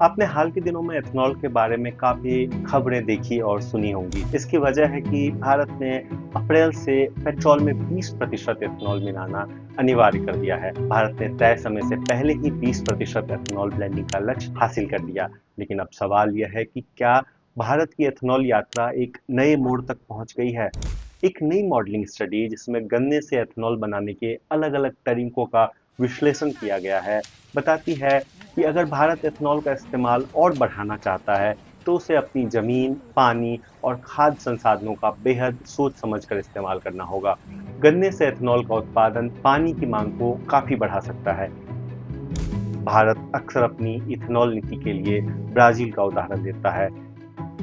आपने हाल के दिनों में एथेनॉल के बारे में काफ़ी खबरें देखी और सुनी होंगी। इसकी वजह है कि भारत ने अप्रैल से पेट्रोल में 20% एथेनॉल मिलाना अनिवार्य कर दिया है। भारत ने तय समय से पहले ही 20% एथेनॉल ब्लेंडिंग का लक्ष्य हासिल कर लिया। लेकिन अब सवाल यह है कि क्या भारत की एथेनॉल यात्रा एक नए मोड़ तक पहुंच गई है? एक नई मॉडलिंग स्टडी जिसमें गन्ने से एथेनॉल बनाने के अलग-अलग तरीकों का विश्लेषण किया गया है, बताती है कि अगर भारत एथेनॉल का इस्तेमाल और बढ़ाना चाहता है, तो उसे अपनी जमीन, पानी और खाद्य संसाधनों का बेहद सोच समझकर इस्तेमाल करना होगा। गन्ने से एथेनॉल का उत्पादन पानी की मांग को काफी बढ़ा सकता है। भारत अक्सर अपनी इथेनॉल नीति के लिए ब्राजील का उदाहरण देता है।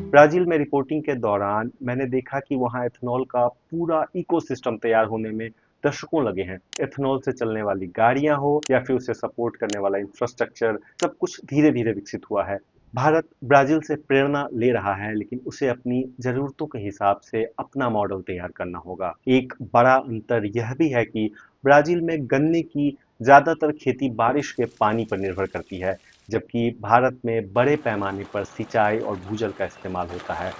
ब्राजील में रिपोर्टिंग के दौरान मैंने देखा कि वहाँ एथेनॉल का पूरा इकोसिस्टम तैयार होने में दशकों लगे हैं। एथेनॉल से चलने वाली गाड़ियां हो या फिर उसे सपोर्ट करने वाला इंफ्रास्ट्रक्चर, सब कुछ धीरे धीरे विकसित हुआ है। भारत ब्राजील से प्रेरणा ले रहा है, लेकिन उसे अपनी जरूरतों के हिसाब से अपना मॉडल तैयार करना होगा। एक बड़ा अंतर यह भी है कि ब्राजील में गन्ने की ज्यादातर खेती बारिश के पानी पर निर्भर करती है, जबकि भारत में बड़े पैमाने पर सिंचाई और भूजल का इस्तेमाल होता है।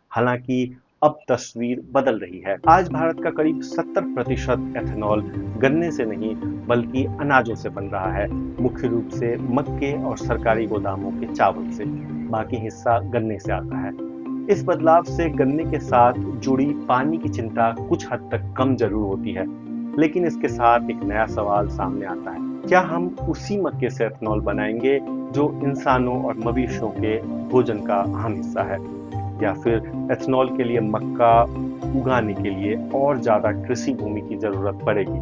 हालांकि अब तस्वीर बदल रही है। आज भारत का करीब 70% एथेनॉल गन्ने से नहीं बल्कि अनाजों से बन रहा है, मुख्य रूप से मक्के और सरकारी गोदामों के चावल से। बाकी हिस्सा गन्ने से आता है। इस बदलाव से गन्ने के साथ जुड़ी पानी की चिंता कुछ हद तक कम जरूर होती है, लेकिन इसके साथ एक नया सवाल सामने आता है। क्या हम उसी मक्के से एथेनॉल बनाएंगे जो इंसानों और मवेशियों के भोजन का अहम हिस्सा है, या फिर एथेनॉल के लिए मक्का उगाने के लिए और ज्यादा कृषि भूमि की जरूरत पड़ेगी?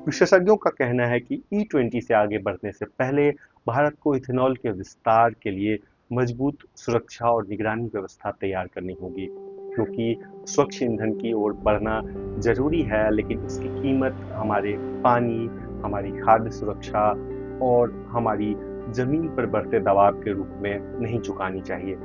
विशेषज्ञों का कहना है कि E20 से आगे बढ़ने से पहले भारत को इथेनॉल के विस्तार के लिए मजबूत सुरक्षा और निगरानी व्यवस्था तैयार करनी होगी, क्योंकि स्वच्छ ईंधन की ओर बढ़ना जरूरी है, लेकिन इसकी कीमत हमारे पानी, हमारी खाद्य सुरक्षा और हमारी जमीन पर बढ़ते दबाव के रूप में नहीं चुकानी चाहिए।